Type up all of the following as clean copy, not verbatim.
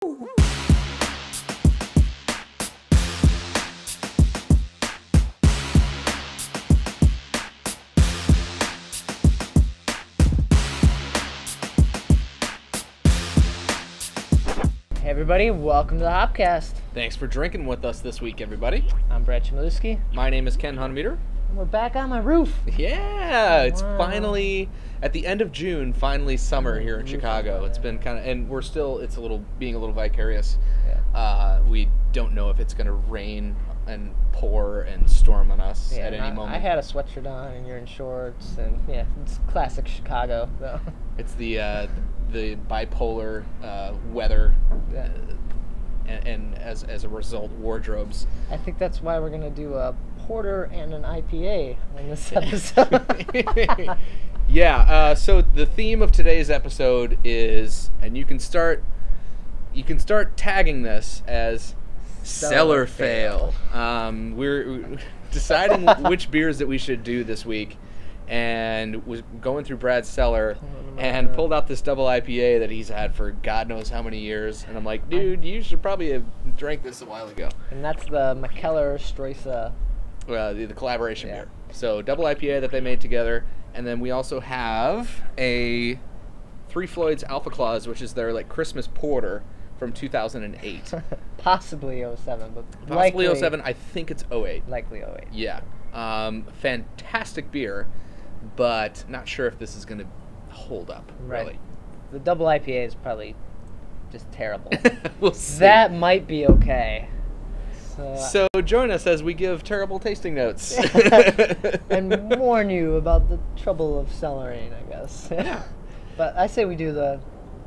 Hey everybody, welcome to the HopCast. Thanks for drinking with us this week, everybody. I'm Brad Chmielewski. My name is Ken Hunnemeder. And we're back on my roof. Yeah, it's finally, at the end of June, finally summer here in Chicago. It's been kind of, and we're still, it's being a little vicarious. Yeah. We don't know if it's going to rain and pour and storm on us at any moment. I had a sweatshirt on and you're in shorts, and yeah, it's classic Chicago though. It's the bipolar weather, and as a result, wardrobes. I think that's why we're gonna do a porter and an IPA in this episode. Yeah. So the theme of today's episode is, and you can start tagging this as Cellar fail. We're deciding which beers that we should do this week, and was going through Brad's cellar and pulled out this double IPA that he's had for God knows how many years. And I'm like, dude, you should probably have drank this a while ago. And that's the Mikkeller Struise. The collaboration beer. So double IPA that they made together. And then we also have a Floyds Alpha Klaus, which is their like Christmas Porter from 2008. Possibly 07, but possibly likely, 07. I think it's 08. Likely 08. Yeah. Fantastic beer, but not sure if this is going to hold up, really. The double IPA is probably just terrible. We'll see. That might be okay. So join us as we give terrible tasting notes. And warn you about the trouble of cellaring, I guess. Yeah. But I say we do the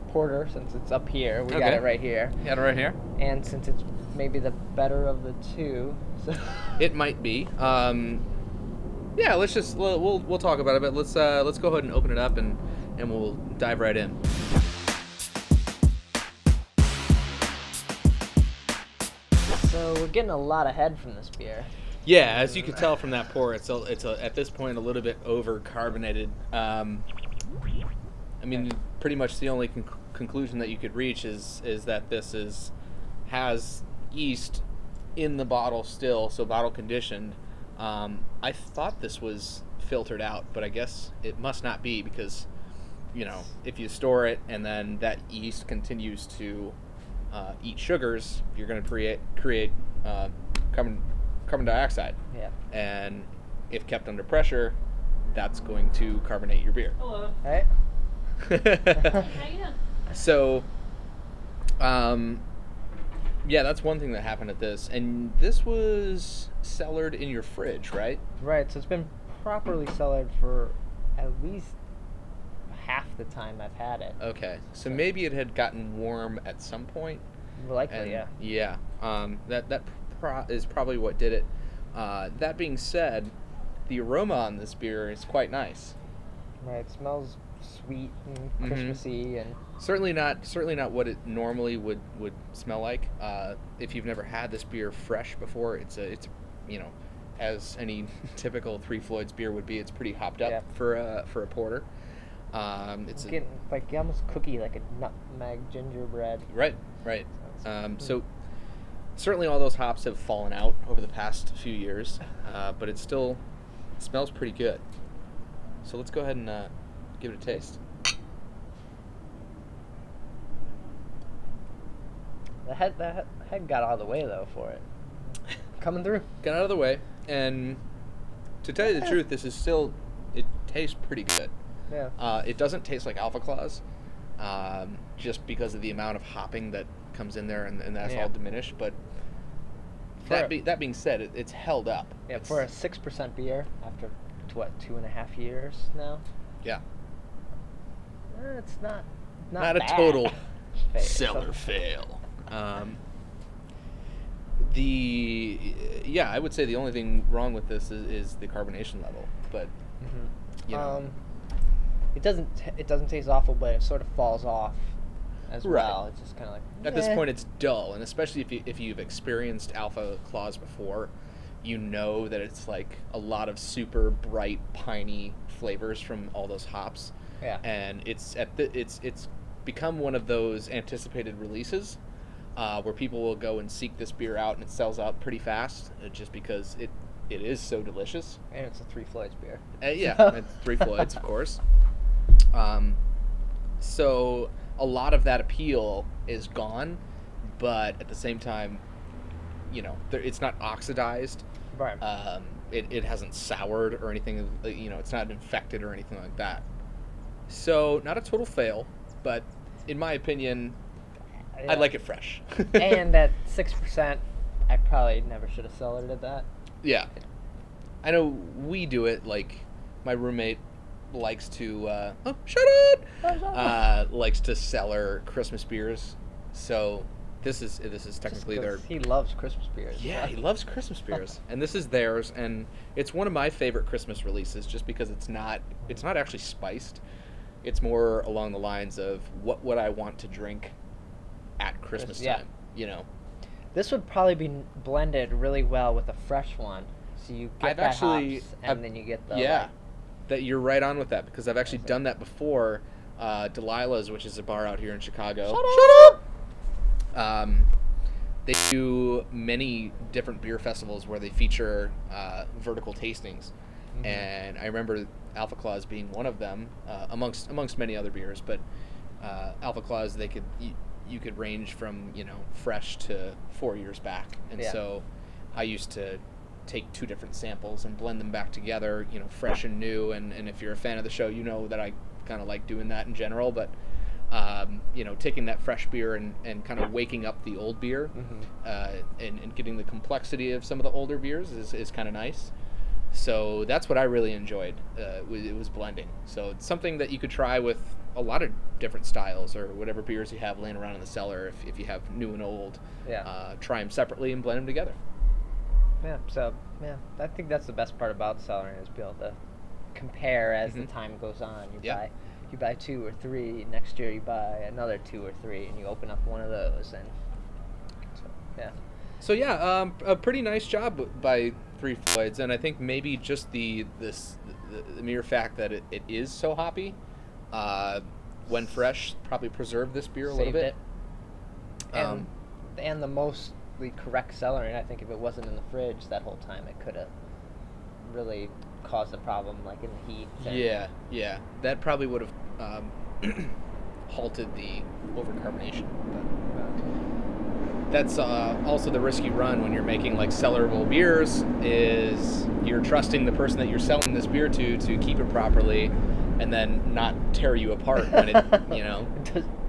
porter since it's up here. We got it right here. Got it right here. And since it's maybe the better of the two. So. It might be. Yeah, we'll talk about it, but let's go ahead and open it up and we'll dive right in. So we're getting a lot of head from this beer. Yeah, as you can tell from that pour, it's at this point a little bit over carbonated. I mean, pretty much the only conclusion that you could reach is that this has yeast in the bottle still, so bottle conditioned. I thought this was filtered out, but I guess it must not be, because if you store it and then that yeast continues to eat sugars, you're going to create carbon dioxide. Yeah. And if kept under pressure, that's going to carbonate your beer. Hello. Hey. How you doing? So, yeah, that's one thing that happened at this. And this was cellared in your fridge, right? Right, so it's been properly cellared for at least half the time I've had it. Okay, so maybe it had gotten warm at some point. Likely, yeah. Yeah, that is probably what did it. That being said, the aroma on this beer is quite nice. Right, it smells sweet and Christmassy, and certainly not what it normally would smell like. If you've never had this beer fresh before, it's as any typical Three Floyds beer would be. It's pretty hopped up for a porter. It's getting like almost cookie, like a nutmeg gingerbread. Right. So certainly all those hops have fallen out over the past few years, but it still smells pretty good. So let's go ahead and give it a taste. The head got out of the way though for it. Coming through. Got out of the way, and to tell you the truth, this is still, it tastes pretty good. Yeah. It doesn't taste like Alpha Klaus, just because of the amount of hopping that comes in there, and that's all diminished. But that being said, it's held up. Yeah, for a 6% beer after 2.5 years now. Yeah. It's not a bad. total fail. cellar fail. I would say the only thing wrong with this is the carbonation level, but it doesn't taste awful, but it sort of falls off as well. It's just kind of like at this point it's dull, and especially if you've experienced Alpha Klaus before, you know that it's like a lot of super bright piney flavors from all those hops. Yeah. And it's become one of those anticipated releases where people will go and seek this beer out, and it sells out pretty fast, just because it is so delicious. And it's a 3 Floyds beer. Yeah, it's 3 Floyds, of course. So a lot of that appeal is gone, but at the same time, it's not oxidized. Right. It hasn't soured or anything. It's not infected or anything like that. So not a total fail, but in my opinion, I like it fresh. And at 6%, I probably never should have cellared at that. Yeah. I know we do it, like, my roommate likes to, likes to cellar Christmas beers. So this is technically their... He loves Christmas beers. Yeah, he loves Christmas beers. And this is theirs, and it's one of my favorite Christmas releases just because it's not actually spiced. It's more along the lines of what would I want to drink at Christmas time, This would probably be blended really well with a fresh one. So you get hops, and then you get the... Yeah, that you're right on with that, because I've actually done that before. Delilah's, which is a bar out here in Chicago. Shut up! They do many different beer festivals where they feature vertical tastings. Mm-hmm. And I remember Alpha Klaus being one of them, amongst many other beers, but Alpha Klaus, you could range from fresh to 4 years back, and so I used to take 2 different samples and blend them back together, fresh and new, and if you're a fan of the show, you know that I kind of like doing that in general, but taking that fresh beer and kind of waking up the old beer, and getting the complexity of some of the older beers is kind of nice. So that's what I really enjoyed. It was blending. So it's something that you could try with a lot of different styles, or whatever beers you have laying around in the cellar. If you have new and old, try them separately and blend them together. Yeah. So I think that's the best part about cellaring, is be able to compare as the time goes on. You buy 2 or 3. Next year you buy another 2 or 3, and you open up one of those, and So a pretty nice job by 3 Floyds, and I think maybe just the mere fact that it is so hoppy, when fresh, probably preserved this beer a little bit. And the mostly correct cellaring, I think if it wasn't in the fridge that whole time, it could have really caused a problem, like in the heat. Yeah. That probably would have halted the overcarbonation. But that's also the risky run when you're making like cellarable beers, is you're trusting the person that you're selling this beer to keep it properly, and then not tear you apart when it,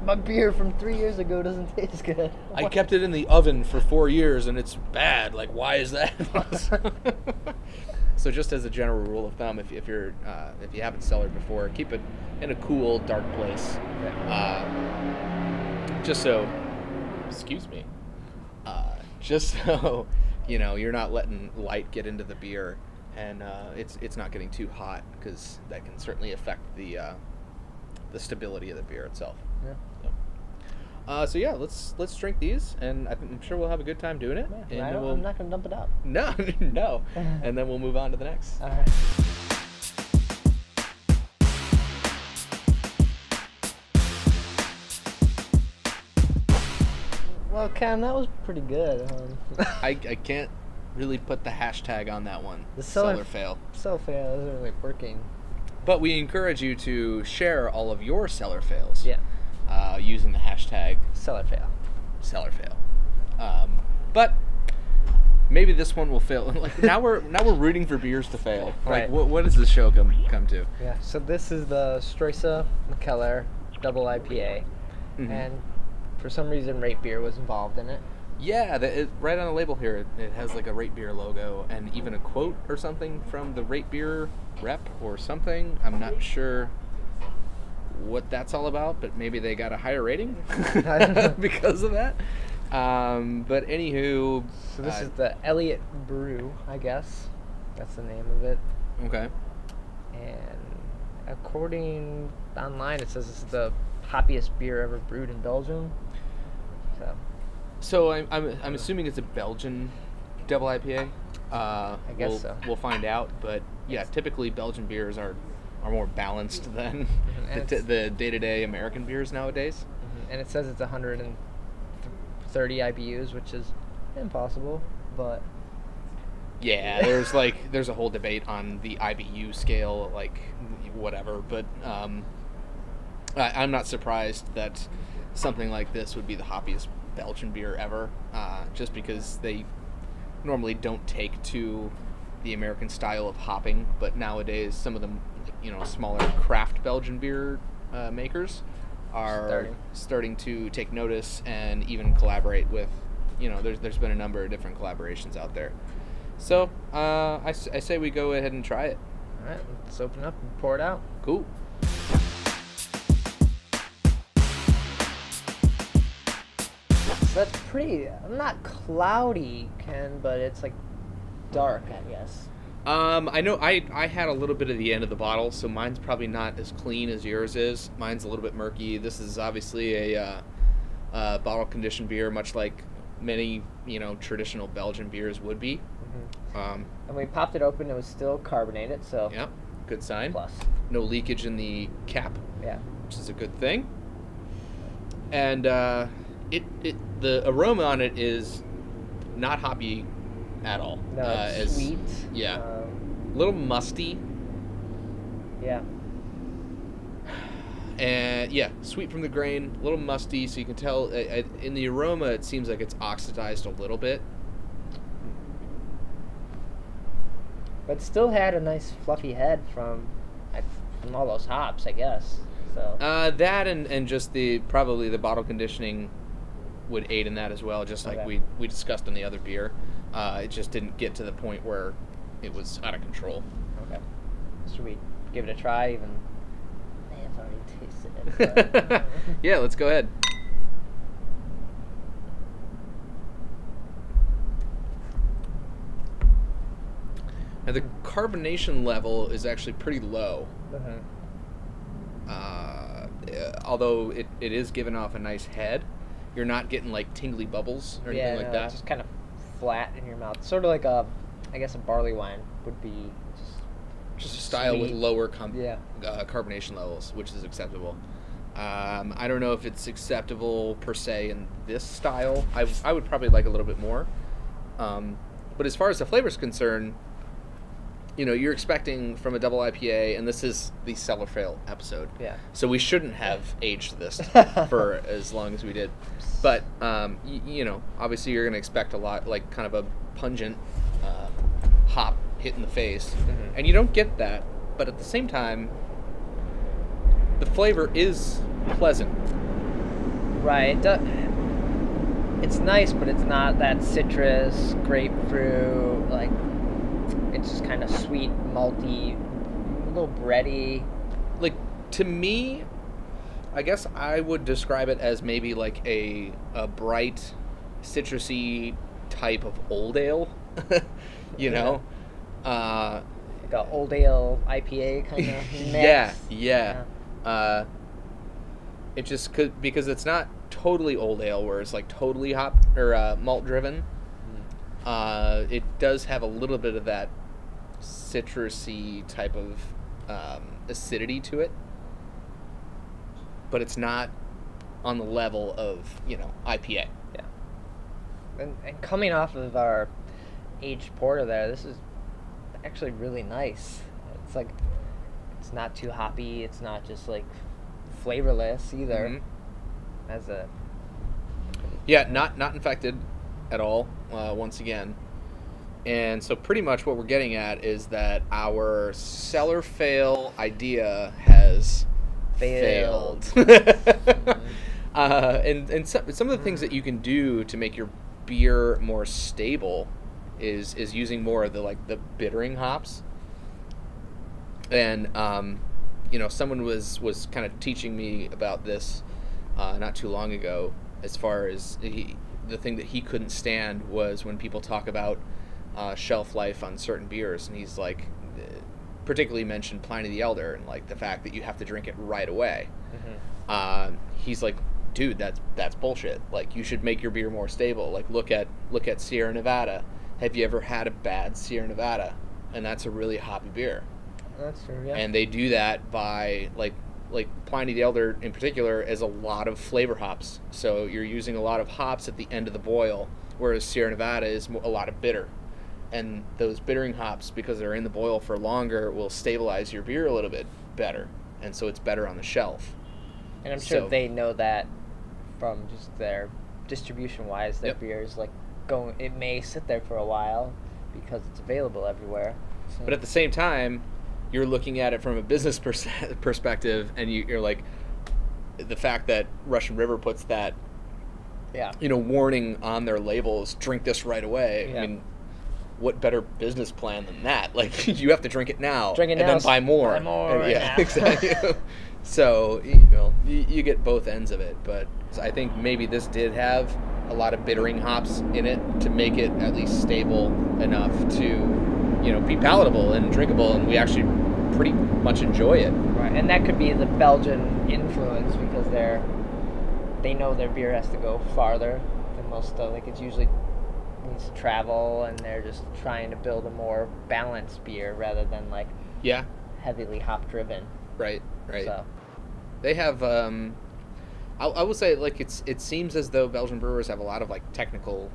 My beer from 3 years ago doesn't taste good. I kept it in the oven for 4 years and it's bad. Like, why is that? So just as a general rule of thumb, if you haven't cellared before, keep it in a cool, dark place. Just so, you're not letting light get into the beer, and it's not getting too hot, because that can certainly affect the stability of the beer itself. So let's drink these, and I'm sure we'll have a good time doing it. Yeah, and I'm not gonna dump it out. No, and then we'll move on to the next. All right. Well, Cam, that was pretty good. I can't really put the hashtag on that one. The cellar fail. Cellar fail isn't really working. But we encourage you to share all of your cellar fails. Yeah. Using the hashtag Cellar fail. Cellar fail. But maybe this one will fail. Like now we're rooting for beers to fail. Right. Like what does this show come to? Yeah. So this is the Struise and Mikkeller double IPA, and for some reason Rate Beer was involved in it. Yeah, right on the label here, it has like a Rate Beer logo and even a quote or something from the Rate Beer rep or something. I'm not sure what that's all about, but maybe they got a higher rating because of that. But anywho, so this is the Elliott Brew, I guess. That's the name of it. Okay. And according online, it says this is the hoppiest beer ever brewed in Belgium. So I'm assuming it's a Belgian double IPA. I guess so. We'll find out, but yeah, typically Belgian beers are more balanced than the day-to-day American beers nowadays. And it says it's 103 30 IBUs, which is impossible, but Yeah, there's a whole debate on the IBU scale, like whatever, but I'm not surprised that something like this would be the hoppiest Belgian beer ever, just because they normally don't take to the American style of hopping, but nowadays some of them, smaller craft Belgian beer makers are starting to take notice and even collaborate with, there's been a number of different collaborations out there. So I say we go ahead and try it. All right, let's open up and pour it out. Cool. So that's pretty, not cloudy, Ken, but it's like dark, I guess. I know I had a little bit of the end of the bottle, so mine's probably not as clean as yours is. Mine's a little bit murky. This is obviously a bottle conditioned beer, much like many, traditional Belgian beers would be. Mm-hmm. And we popped it open, it was still carbonated, so yeah, good sign. Plus. No leakage in the cap. Yeah. Which is a good thing. And the aroma on it is not hoppy at all. No, it's sweet. Yeah. A little musty. Yeah. And yeah, sweet from the grain, a little musty, so you can tell in the aroma it seems like it's oxidized a little bit. But still had a nice fluffy head from all those hops, I guess. So that and just probably the bottle conditioning would aid in that as well, just like we discussed in the other beer. It just didn't get to the point where it was out of control. Okay. Should we give it a try? Even I've already tasted it. But, yeah, let's go ahead. Now the carbonation level is actually pretty low. Mm-hmm. Although it is giving off a nice head, you're not getting like tingly bubbles or anything like that. It's just kind of flat in your mouth. Sort of like a barley wine would be just a style sweet. with lower carbonation levels, which is acceptable. I don't know if it's acceptable per se in this style. I would probably like a little bit more. But as far as the flavor is concerned, you're expecting from a double IPA, and this is the Cellar Fail episode. Yeah. So we shouldn't have aged this for as long as we did. But, obviously you're going to expect a lot, like kind of a pungent hop hit in the face. Mm-hmm. And you don't get that, but at the same time, the flavor is pleasant. Right. It's nice, but it's not that citrus, grapefruit, like... It's just kind of sweet, malty, a little bready. Like, to me, I guess I would describe it as maybe like a bright, citrusy type of old ale, know? Like a old ale IPA kind of mix. Yeah. It just could, because it's not totally old ale where it's like totally hop or malt driven. It does have a little bit of that citrusy type of acidity to it, but it's not on the level of IPA. Yeah. And coming off of our aged porter there, this is actually really nice. It's like it's not too hoppy. It's not just like flavorless either. Mm-hmm. Not infected at all. Once again. And so pretty much what we're getting at is that our cellar fail idea has failed. Mm-hmm. And some of the things that you can do to make your beer more stable is using more of the bittering hops. And someone was kind of teaching me about this not too long ago, as far as the thing that he couldn't stand was when people talk about shelf life on certain beers, and he's like, particularly mentioned Pliny the Elder and like the fact that you have to drink it right away. Mm-hmm. He's like, dude, that's bullshit. Like, you should make your beer more stable. Like, look at Sierra Nevada. Have you ever had a bad Sierra Nevada? And that's a really hoppy beer. That's true. Yeah. And they do that by like like Pliny the Elder in particular, is a lot of flavor hops. So you're using a lot of hops at the end of the boil, whereas Sierra Nevada is a lot of bitter. And those bittering hops, because they're in the boil for longer, will stabilize your beer a little bit better. And so it's better on the shelf. And I'm sure they know that from just their distribution-wise, their beers, like, it may sit there for a while because it's available everywhere. So. But at the same time, you're looking at it from a business perspective, and you're like, the fact that Russian River puts that, warning on their labels, drink this right away. Yeah. I mean, what better business plan than that? Like, you have to drink it now, then buy more. Buy more. Yeah, exactly. So, you get both ends of it. But I think maybe this did have a lot of bittering hops in it to make it at least stable enough to, be palatable and drinkable, and we actually pretty much enjoy it. Right, and that could be the Belgian influence because they know their beer has to go farther than most stuff. Like, it's usually needs to travel, and they're just trying to build a more balanced beer rather than like heavily hop driven. Right. So they have I will say, like, it seems as though Belgian brewers have a lot of like technical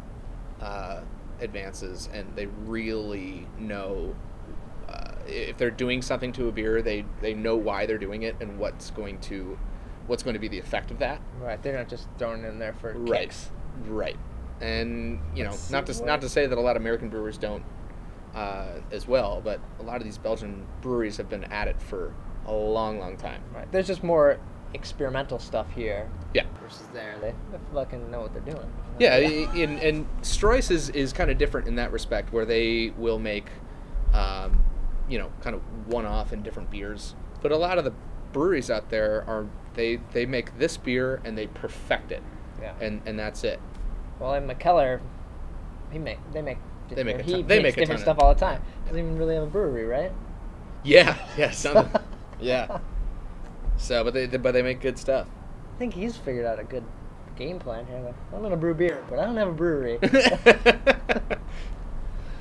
advances, and they really know if they're doing something to a beer, they know why they're doing it and what's going to be the effect of that. Right, they're not just throwing it in there for kicks. Right. And not to say that a lot of American brewers don't as well, but a lot of these Belgian breweries have been at it for a long, long time. Right. There's just more experimental stuff here. Yeah. Versus there, they fucking know what they're doing. Yeah, and Struise is kind of different in that respect, where they will make, kind of one-off in different beers. But a lot of the breweries out there they make this beer and they perfect it. Yeah. And that's it. Well, in Mikkeller, they make different stuff all the time. Doesn't even really have a brewery, right? Yeah. Yeah. So, but they make good stuff. I think he's figured out a good game plan here. Like, I'm gonna brew beer, but I don't have a brewery.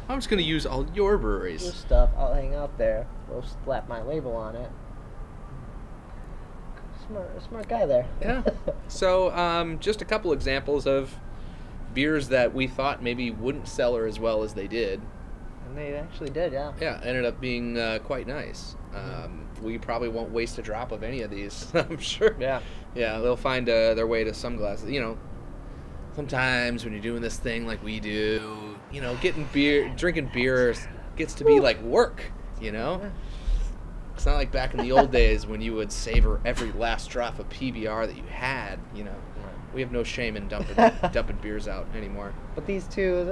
I'm just gonna use all your breweries. Your stuff. I'll hang out there. We'll slap my label on it. Smart guy there. Yeah. So, just a couple examples of beers that we thought maybe wouldn't cellar as well as they did. And they actually did, yeah. Yeah, ended up being quite nice. We probably won't waste a drop of any of these, I'm sure. Yeah. Yeah, they'll find their way to some glasses. Sometimes when you're doing this thing like we do, drinking beer gets to be like work, It's not like back in the old days when you would savor every last drop of PBR that you had, We have no shame in dumping beers out anymore. But these two,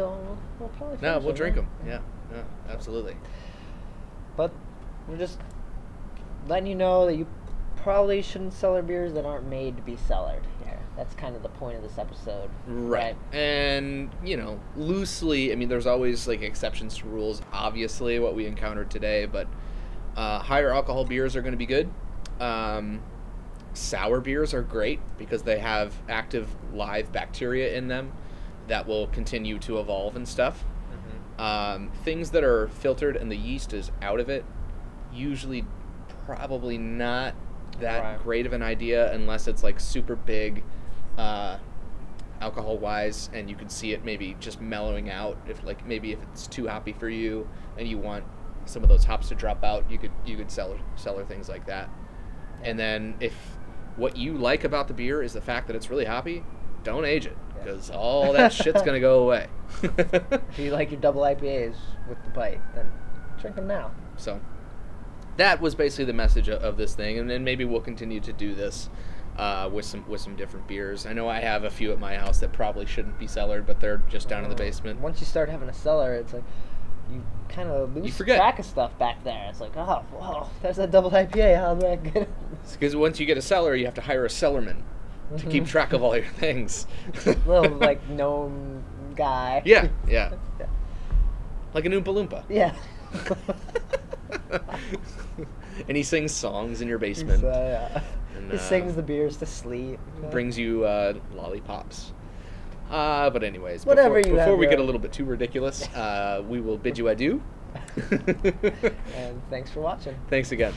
we'll probably finish we'll drink them. Yeah, absolutely. But we're just letting you know that you probably shouldn't cellar beers that aren't made to be cellared here. That's kind of the point of this episode. Right. And, loosely, there's always, like, exceptions to rules, obviously, what we encountered today, but higher alcohol beers are going to be good. Sour beers are great because they have active live bacteria in them that will continue to evolve and stuff. Things that are filtered and the yeast is out of it, usually probably not that great of an idea unless it's like super big alcohol wise, and you can see it maybe just mellowing out. If it's too hoppy for you and you want some of those hops to drop out, you could cellar things like that. And then if what you like about the beer is the fact that it's really hoppy, don't age it, because all that shit's gonna go away. If you like your double IPAs with the bite, then drink them now. So that was basically the message of this thing, and then maybe we'll continue to do this with some different beers. I know I have a few at my house that probably shouldn't be cellared, but they're just down in the basement. Once you start having a cellar, it's like you kind of lose track of stuff back there. It's like, oh, whoa, there's that double IPA. How did I get it? Because once you get a cellar, you have to hire a cellarman to keep track of all your things. Little, like, gnome guy. Yeah. Like an Oompa Loompa. Yeah. And he sings songs in your basement. He sings the beers to sleep. Brings you lollipops. But anyways, before we get a little bit too ridiculous, we will bid you adieu. And thanks for watching. Thanks again.